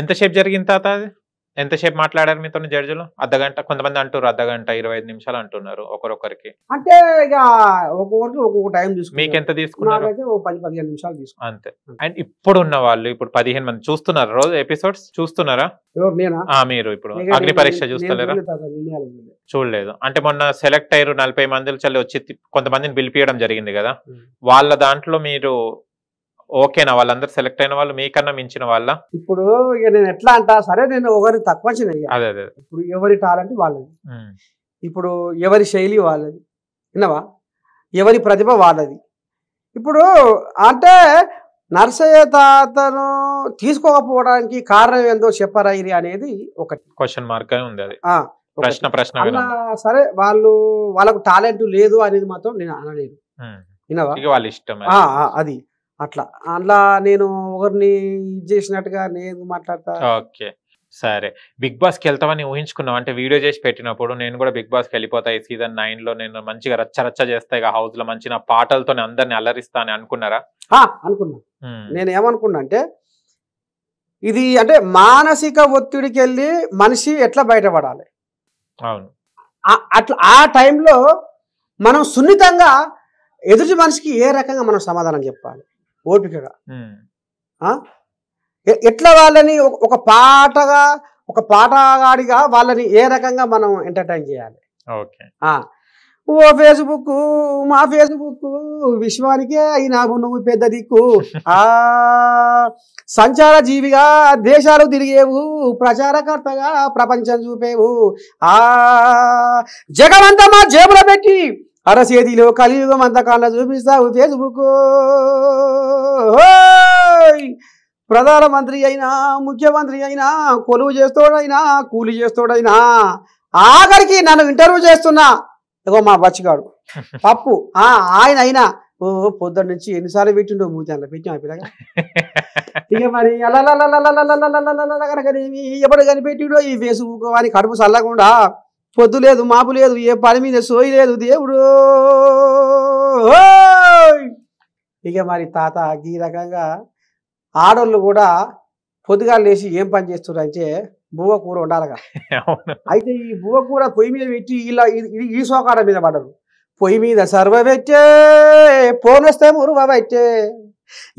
ఎంతసేపు జరిగింది తాత అది? ఎంతసేపు మాట్లాడారు మీతో జడ్జిలు? అర్ధగంట, కొంతమంది అంటారు అర్ధగంట 25 నిమిషాలు అంటున్నారు ఒకరొకరికి. అంటే ఇక ఒక్కొక్కరికి ఒక్కొక్క టైం తీసుకున్నారు. మీకెంత తీసుకున్నారు? నాకైతే ఓ 10-15 నిమిషాలు తీసుకున్నాను అంతే. అండ్ ఇప్పుడు ఉన్న వాళ్ళు ఇప్పుడు 15 మంది చూస్తున్నారు రోజు ఎపిసోడ్స్ చూస్తున్నారా? ఎవరు నేనా? మీరు ఇప్పుడు అగ్ని పరీక్ష చూస్తలేరా? చూడలేదు. అంటే మొన్న సెలెక్ట్ అయ్యారు 40 మందిలో చల్లి వచ్చి కొంతమందిని పిలిపియడం జరిగింది కదా, వాళ్ళ దాంట్లో మీరు ఓకేనా? వాళ్ళందరూ సెలెక్ట్ అయిన వాళ్ళు మీకన్నా మించిన వాళ్ళ? ఇప్పుడు ఇక నేను ఎట్లా అంటా, సరే నేను ఒకరి తక్కువ అదే అదే. ఇప్పుడు ఎవరి టాలెంట్ వాళ్ళది, ఇప్పుడు ఎవరి శైలి వాళ్ళది, విన్నావా, ఎవరి ప్రతిభ వాళ్ళది. ఇప్పుడు అంటే నర్సయ్య తాతను తీసుకోకపోవడానికి కారణం ఏందో చెప్పరా ఇది అనేది ఒకటి క్వశ్చన్ మార్క్ ఉంది. అది ప్రశ్న. సరే వాళ్ళకు టాలెంట్ లేదు అనేది మాత్రం నేను అనలేదు, విన్నావా, వాళ్ళ ఇష్టం అది అట్లా. అట్లా నేను ఒకరిని ఇది చేసినట్టుగా నేను మాట్లాడతా. ఓకే సరే. బిగ్ బాస్కి వెళ్తామని ఊహించుకున్నాం? అంటే వీడియో చేసి పెట్టినప్పుడు నేను కూడా బిగ్ బాస్కి వెళ్ళిపోతాయి సీజన్ 9లో, నేను మంచిగా రచ్చ చేస్తాయి హౌస్ లో, మంచి నా పాటలతో అందరిని అల్లరిస్తా అని అనుకున్నారా? అనుకున్నా. నేను ఏమనుకున్నా అంటే ఇది అంటే మానసిక ఒత్తిడికి వెళ్ళి మనిషి ఎట్లా బయటపడాలి. అవును. అట్లా ఆ టైంలో మనం సున్నితంగా ఎదుటి మనిషికి ఏ రకంగా మనం సమాధానం చెప్పాలి ఓపికగా, ఎట్లా వాళ్ళని ఒక పాటగాడిగా వాళ్ళని ఏ రకంగా మనం ఎంటర్టైన్ చేయాలి. ఓ ఫేస్బుక్ మా ఫేస్బుక్ విశ్వానికే అయినావు నువ్వు పెద్ద దిక్కు, సంచార జీవిగా దేశాలు తిరిగేవు, ప్రచారకర్తగా ప్రపంచం చూపేవు, జగమంతా మా జేబులో పెట్టి అరచేతిలో కలియుగం అంత కళ్ళ చూపిస్తావు ఫేస్బుక్. ప్రధానమంత్రి అయినా ముఖ్యమంత్రి అయినా కొలువు చేస్తోడైనా కూలి చేస్తోడైనా ఆఖరికి నన్ను ఇంటర్వ్యూ చేస్తున్నా ఇగో మా బచ్చిగాడు పప్పు ఆయన అయినా పొద్దున్న నుంచి ఎన్నిసార్లు పెట్టిండో మూచాను పెట్టాం ఆ పిల్లగా. ఇక మరి కనుకనేమి ఎప్పుడు కనిపెట్టిడో ఈ ఫేస్బుక్ అని కడుపు చల్లకుండా పొద్దు లేదు మాపు లేదు, ఏ పని మీద సోయి లేదు దేవుడు. ఇక మరి తాత ఈ రకంగా ఆడోళ్ళు కూడా పొద్దుగా లేచి ఏం పని చేస్తున్నారు అంటే బువ్వ కూర ఉండాలిగా. అయితే ఈ బువ్వ కూర పొయ్యి మీద పెట్టి ఇలా ఈ సోకాడ మీద పడరు, పొయ్యి మీద సర్వ పెట్టే పోనొస్తే మురువ పెట్టే,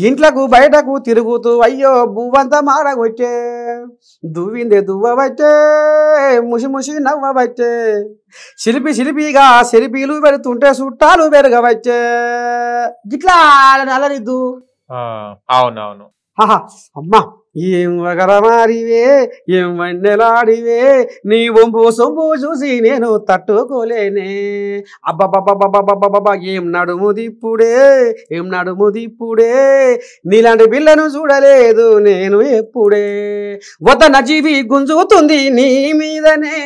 ఇంట్లకు బయటకు తిరుగుతూ అయ్యో బువ్వంతా మాడగొట్టే, దువ్విందే దువ్వబట్టే ముసి ముసి నవ్వబట్టే, శిల్పిగా శిల్పీలు పెడుతుంటే చుట్టాలు పెరగబట్టే, ఇట్లా అలరిద్దు. అవునవును. అమ్మా ఏం వగరమారివే ఏం వండెలాడివే, నీ వంపు సొంపు చూసి నేను తట్టుకోలేనే, అబ్బబ్బబ్బబ్బబ్బబ్బబ్బ ఏం నడుము దిప్పుడే నీలాంటి పిల్లను చూడలేదు నేను ఎప్పుడే, వదన జీవి గుంజుతుంది నీ మీదనే,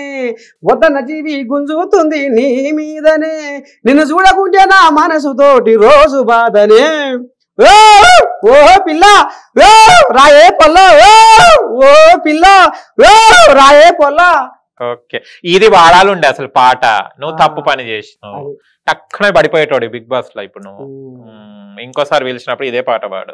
నిన్ను చూడకుంటే నా మనసుతోటి రోజు బాధనే, ఓ పిల్ల రాయే పొల్ల, ఓ పిల్ల రాయే పొల్ల. ఓకే, ఇది వాడాలుండే అసలు పాట, నువ్వు తప్పు పని చేసినావు, టక్కునే పడిపోయేటోడు బిగ్ బాస్ లో. ఇప్పుడు నువ్వు ఇంకోసారి పిలిచినప్పుడు ఇదే పాట పాడు.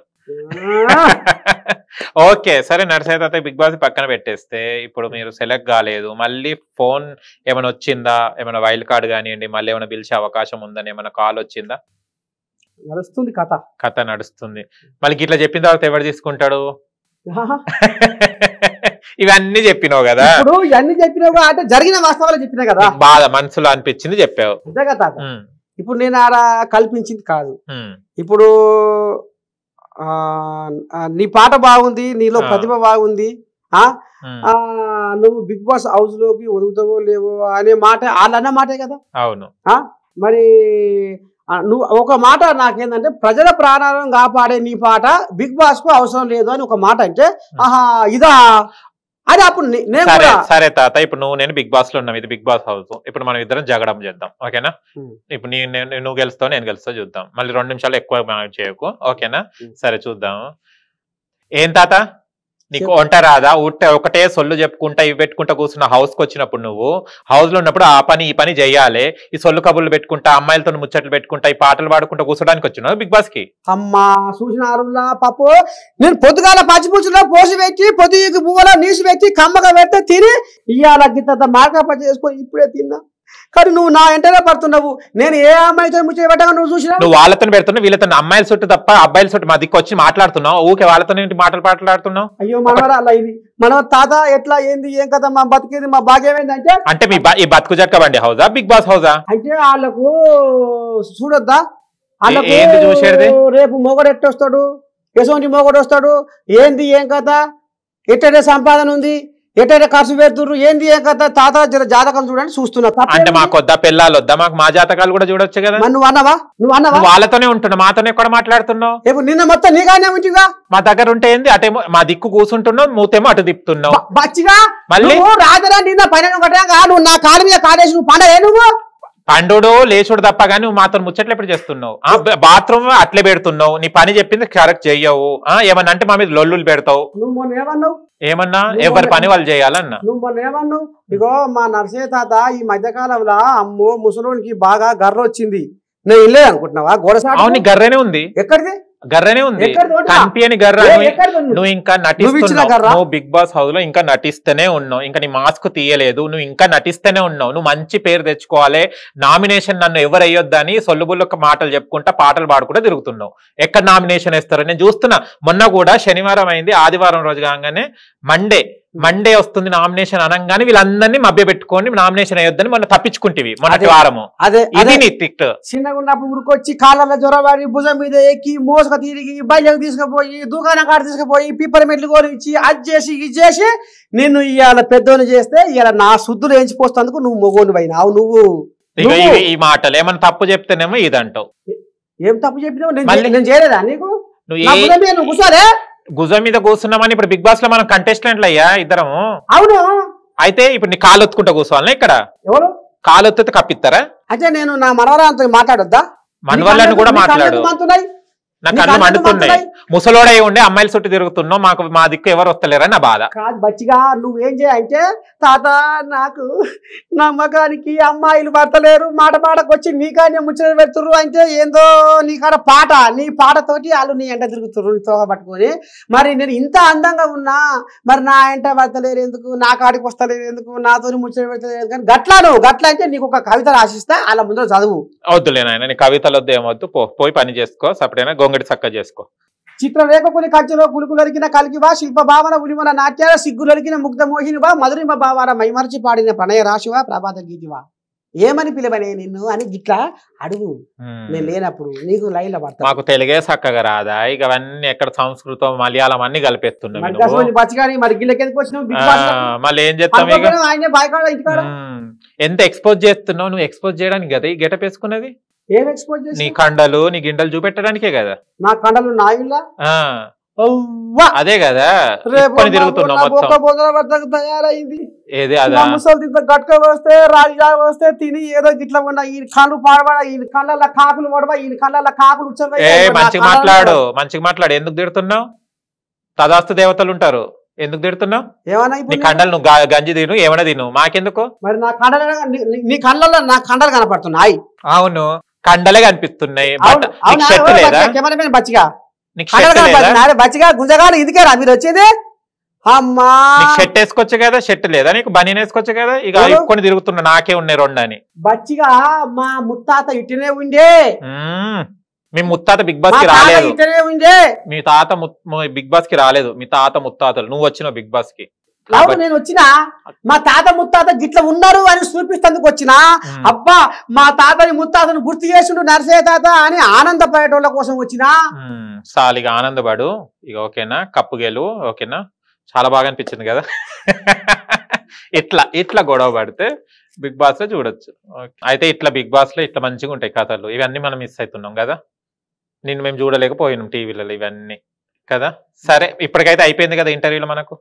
ఓకే సరే. నర్సయ్య తాత బిగ్ బాస్ పక్కన పెట్టేస్తే ఇప్పుడు మీరు సెలెక్ట్ కాలేదు, మళ్ళీ ఫోన్ ఏమైనా వచ్చిందా, ఏమైనా వైల్డ్ కార్డ్ కానివ్వండి, మళ్ళీ ఏమైనా పిలిచే అవకాశం ఉందని ఏమైనా కాల్ వచ్చిందా? నడుస్తుంది కథ నడుస్తుంది. మళ్ళీ ఇట్లా చెప్పిన తర్వాత ఎవరు తీసుకుంటాడు? ఇవన్నీ చెప్పినావు కదా, ఇవన్నీ చెప్పినావు అంటే జరిగిన వాస్తవాలు చెప్పినా కదా, బాధ మనసులో అనిపించింది చెప్పావు. అంతే కదా. ఇప్పుడు నేను ఆడ కల్పించింది కాదు. ఇప్పుడు నీ పాట బాగుంది, నీలో ప్రతిభ బాగుంది, నువ్వు బిగ్ బాస్ హౌస్ లోకి ఒదుగుతావో లేవో అనే మాట వాళ్ళన్న మాటే కదా. అవును. మరి నువ్వు ఒక మాట నాకేందంటే ప్రజల ప్రాణాలను కాపాడే నీ పాట బిగ్ బాస్ కు అవసరం లేదు అని ఒక మాట అంటే ఇదా అది అప్పుడు సరే తాత, ఇప్పుడు నేను బిగ్ బాస్ లో ఉన్నాం, ఇది బిగ్ బాస్ హౌస్, ఇప్పుడు మనం ఇద్దరం జగడం చేద్దాం ఓకేనా? ఇప్పుడు నువ్వు గెలుస్తావు నేను గెలుస్తా చూద్దాం, మళ్ళీ 2 నిమిషాలు ఎక్కువ మనం చేయకు ఓకేనా? సరే చూద్దాం. ఏం తాత నీకు వంట రాదా? ఒకటే సొల్లు చెప్పుకుంటా ఇవి పెట్టుకుంటా కూర్చున్న హౌస్ కి వచ్చినప్పుడు నువ్వు హౌస్ లో ఉన్నప్పుడు ఆ పని ఈ పని చెయ్యాలి. ఈ సొల్లు కబుర్లు పెట్టుకుంటా అమ్మాయిలతో ముచ్చట్లు పెట్టుకుంటా ఈ పాటలు పాడుకుంటా కూర్చోడానికి వచ్చినావు బిగ్ బాస్ కి? అమ్మా చూసినారులా పాపు, నేను పొద్దుగాల పచ్చిపుచ్చులో పోసి పెట్టి పొద్దుకి పువ్వులో నీసు పెట్టి కమ్మగా పెడితే తిని ఇవాళ గిత్త మార్కా పచ్చి చేసుకొని ఇప్పుడే తిన్నా. కానీ నువ్వు నా వెంటనే పడుతున్నావు. నేను ఏ అమ్మాయితో ముచ్చట పెట్టగా నువ్వు చూసినా? నువ్వు వాళ్ళతో పెడుతున్నావు, వీళ్ళతో అమ్మాయిల చుట్టూ తప్ప అబ్బాయిల చుట్టూ మా దిక్కు వచ్చి మాట్లాడుతున్నావు. ఊకే వాళ్ళతో మాట్లాడుతున్నావు. అయ్యో మనవరా అలా ఇది మన తాత ఎట్లా ఏంది ఏం కదా మా బతికేది మా భాగ్యం ఏంటంటే అంటే మీ ఈ బతుకు జక్కబండి హౌజా బిగ్ బాస్ హౌజా? అంటే వాళ్ళకు చూడొద్దా, ఏంది చూసేది? రేపు మొగడు ఎట్టొస్తాడు, ఎటువంటి మొగడు వస్తాడు, ఏంది ఏం కదా, ఎట్టడే సంపాదన ఉంది, ఎట్టడే ఖర్చు పెడుతుర్రు, ఏంది ఏం కదా, తాత జాతకం చూడండి చూస్తున్నా. అంటే మాకు వద్దా పిల్లలు వద్దా? మాకు మా జాతకాలు కూడా చూడొచ్చు కదా. నువ్వు అన్నవా? వాళ్ళతోనే ఉంటున్నావు, మాతోనే ఎక్కడ మాట్లాడుతున్నావు? నిన్న మొత్తం నీగానే ఉంటిగా. మా దగ్గర ఉంటే ఏంది? అటేమో మా దిక్కు కూర్చుంటున్నావు, మూతేమో అటు తిప్పుతున్నావు. బచ్చిగా మళ్ళీ రాజరా నిన్న పైన నువ్వు నా కారు మీద కాడేసి నువ్వు పండగే నువ్వు పండుడు లేచుడు తప్ప గానీ నువ్వు మాతో ముచ్చట్లు ఎప్పుడు చేస్తున్నావు? బాత్రూమ్ అట్లే పెడుతున్నావు, నీ పని చెప్పింది కరెక్ట్ చెయ్యవు. ఏమన్నా అంటే మా మీద లొల్లులు పెడతావు. నువ్వు మొన్న ఏమన్నావు? ఏమన్నా ఎవరి పని వాళ్ళు చేయాలన్నా. నువ్వు మొన్న ఏమన్నావు? ఇగో మా నర్సయ్య తాత ఈ మధ్యకాలంలో అమ్మో ముసలోనికి బాగా గర్ర వచ్చింది, నేను ఇల్లే అనుకుంటున్నావా? గోడసాడు అవును గర్రనే ఉంది. ఎక్కడిది? గర్రనే ఉంది, కనిపించని గర్ర. నువ్వు ఇంకా నటిస్తున్నావు, నువ్వు బిగ్ బాస్ హౌస్ లో ఇంకా నటిస్తూనే ఉన్నావు, ఇంకా నీ మాస్క్ తీయలేదు, నువ్వు ఇంకా నటిస్తూనే ఉన్నావు. నువ్వు మంచి పేరు తెచ్చుకోవాలి, నామినేషన్ నన్ను ఎవరు అయ్యొద్దని సొల్లుబుల్లు మాటలు చెప్పుకుంటా పాటలు పాడుకుంటా తిరుగుతున్నావు. ఎక్కడ నామినేషన్ వేస్తారు నేను చూస్తున్నా. మొన్న కూడా శనివారం అయింది, ఆదివారం రోజు కాగానే మండే వస్తుంది నామినేషన్ అనగానే వీళ్ళందరినీ మభ్య పెట్టుకొని నామినేషన్ అయ్యొద్దని మొన్న తప్పించుకుంటేవి మొన్నటి వారము. ఇది నీ తిక్ట్. చిన్నగా ఉన్నప్పుడు ఉరికొచ్చి కాళ్ళలో జ్వరవాడి భుజం మీద ఎక్కి మోసక తిరిగి బయలుకి తీసుకుపోయి దుకాణం కాడ తీసుకుపోయి పిప్పర్ మెట్లు కోరించి అది చేసి ఇది చేసి నిన్ను ఇవాళ పెద్దోని చేస్తే ఇవాళ నా శుద్ధులు ఎంచిపోస్తందుకు నువ్వు మొగోని పోయినావు. నువ్వు ఈ మాటలు ఏమన్నా తప్పు చెప్తేనేమో ఇదంటావు. ఏం తప్పు చెప్పినావు? నేను చేయలేదా నీకు? నువ్వు కూర్చోలే గుజం మీద కూర్చున్నామని ఇప్పుడు బిగ్ బాస్ లో మనం కంటెస్టెంట్లు అయ్యా ఇద్దరము. అవును. అయితే ఇప్పుడు నీ కాలు ఒత్తుకుంటా కూర్చోవాలన్నా? ఇక్కడ ఎవరు కాలు ఒత్తితే కప్పిస్తారా? అంటే నేను నా మనవరాలతో మాట్లాడొద్దా? మనవళ్ళని కూడా మాట్లాడు. నా కళ్ళు మండుతున్నాయి. ముసలోడై ఉండే అమ్మాయిల చుట్టూ తిరుగుతున్నావు, మాకు మా దిక్కు ఎవరు వస్తలేరని నా బాధ. కాదు బచ్చిగా, నువ్వేం చేయంటే తాత నాకు నమ్మకానికి అమ్మాయిలు పడతలేరు, మాట వచ్చి నీకానే ముచ్చట పెడుతుర్రు అంటే ఏందో నీకాడ పాట, నీ పాటతోటి వాళ్ళు నీ ఎంట తిరుగుతుర్రు తోక పట్టుకొని. మరి నేను ఇంత అందంగా ఉన్నా మరి నా ఎంట పడతలేరు ఎందుకు, నా కాడికి వస్తలేరు ఎందుకు, నాతో ముచ్చట పెడతలేదు కానీ గట్లా అంటే నీకు ఒక కవిత రాసిస్తా అలా ముందర చదువు. వద్దులే నాయన, నీ కవితలు వద్దు ఏమొద్దు, పోయి పని చేసుకో, సపరేనా గొంగడి చక్క చేసుకో. చిత్రరేఖకుని కంచెలో కులుకులరికిన కలిగివా, శిల్ప భావన ఉలిమల నాట్యాల సిగ్గులరికిన ముగ్ధ మోహినివా, మధురిమ భావాల మైమర్చి పాడిన ప్రణయ రాశివా, ప్రభాత గీతివా, ఏమని పిలవనే నిన్ను అని గిట్లా అడుగు. నేను లేనప్పుడు నీకు లైన్లో పడతా. మాకు తెలుగే చక్కగా రాదా? ఇక అవన్నీ ఎక్కడ సంస్కృతం మలయాళం అన్ని కలిపేస్తున్నావు. మళ్ళీ ఏం చేస్తాం? ఎంత ఎక్స్పోజ్ చేస్తున్నావు నువ్వు? ఎక్స్పోజ్ చేయడానికి కదా ఈ గెటప్ వేసుకున్నది. ఏం ఎక్స్పోజ్ చేసి? నీ కండలు నీ గిండలు చూపెట్టడానికే కదా. నా కండలు నా ఇల్లా? అదే కదా తిరుగుతున్నావు. తయారైంది ఏది అదా గట్క వస్తే రాజా వస్తే తిని ఏదో గిట్లా ఉన్నా ఈ కళ్ళు పాడబడ, ఈ కళ్ళ కాకులు పడవ, ఈ కళ్ళ కాకులు మంచిగా మాట్లాడు. ఎందుకు తిడుతున్నావు? తదాస్తు దేవతలు ఉంటారు, ఎందుకు తిడుతున్నావు? ఏమన్నా నీ కండలు నువ్వు గంజి తిను, ఏమైనా తిను, మాకెందుకు? మరి నా కండలు నీ కళ్ళల్లో నా కండలు కనపడుతున్నాయి. అవును, కండలే కనిపిస్తున్నాయి. బచ్చిగా బచ్చిగా గుంజగాలు ఇదికేరా మీరు వచ్చేది? అమ్మా షర్ట్ వేసుకోవచ్చు కదా, షర్ట్ లేదా నీకు? బనీన్ వేసుకోవచ్చు కదా. ఇక కొని తిరుగుతున్నా, నాకే ఉన్నాయి రెండు అని. బచ్చిగా మా ముత్తాత ఇటునే ఉండే. మీ ముత్తాత బిగ్ బాస్ కి రాలేదు. మీ తాత బిగ్ బాస్ కి రాలేదు. మీ తాత ముత్తాతలు, నువ్వు వచ్చినావు బిగ్ బాస్ కి. నేను వచ్చినా మా తాత ముత్తాత గిట్ల ఉన్నారు అని చూపిస్తందుకు వచ్చినా. అబ్బా మా తాతని ముత్తాతను గుర్తు చేసిండు నర్సయ్య తాత అని ఆనందపడేటోళ్ళ కోసం వచ్చినా. సాలిగా ఆనందపడు. ఇక ఓకేనా? కప్పు గెలు ఓకేనా? చాలా బాగా అనిపించింది కదా. ఇట్లా గొడవ పడితే బిగ్ బాస్ లో చూడొచ్చు. అయితే ఇట్లా బిగ్ బాస్ లో ఇట్లా మంచిగా ఉంటాయి కథలు. ఇవన్నీ మనం మిస్ అవుతున్నాం కదా. నిన్ను మేము చూడలేకపోయినాం టీవీలలో ఇవన్నీ కదా. సరే, ఇప్పటికైతే అయిపోయింది కదా ఇంటర్వ్యూలో. మనకు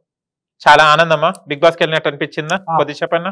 చాలా ఆనందమా బిగ్ బాస్కి వెళ్ళినట్టు అనిపించిందా? కొద్దిగా చెప్పన్నా.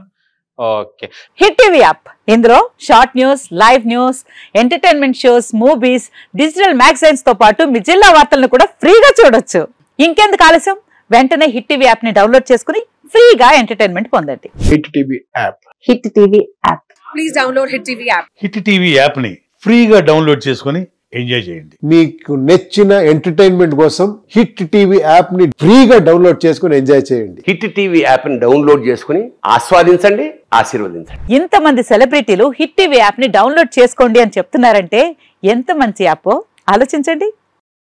ఓకే, హిట్ టీవీ యాప్, ఇందులో short news, live news, entertainment shows, movies, digital magazines తో పాటు మీ జిల్లా వార్తలను కూడా ఫ్రీగా చూడొచ్చు. ఇంకెందుకు ఆలస్యం, వెంటనే హిట్ టీవీ యాప్ ని డౌన్లోడ్ చేసుకుని ఫ్రీగా ఎంటర్టైన్మెంట్ పొందండి. Hit TV app. Hit TV app. Please download hit TV app. Hit TV app ని ఫ్రీగా డౌన్లోడ్ చేసుకుని ఎంజాయ్ చేయండి. మీకు నచ్చిన ఎంటర్టైన్మెంట్ కోసం హిట్ టీవీ యాప్ ని ఫ్రీగా డౌన్లోడ్ చేసుకుని ఎంజాయ్ చేయండి. హిట్ టీవీ యాప్ ని డౌన్లోడ్ చేసుకుని ఆస్వాదించండి, ఆశీర్వదించండి. ఇంతమంది సెలబ్రిటీలు హిట్ టీవీ యాప్ ని డౌన్లోడ్ చేసుకోండి అని చెప్తున్నారంటే ఎంత మంచి యాప్ ఆలోచించండి.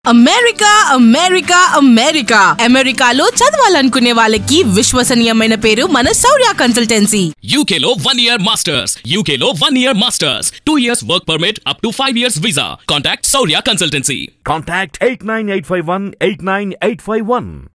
అమెరికా అమెరికా అమెరికా అమెరికాలో చదవాలనుకునే వాళ్ళకి విశ్వసనీయమైన పేరు మన శౌర్య కన్సల్టెన్సీ. UK లో 1 year masters, UK లో 1 year masters, 2 years work permit up to 5 years visa. Contact Saurya Consultancy. Contact 89851 89851.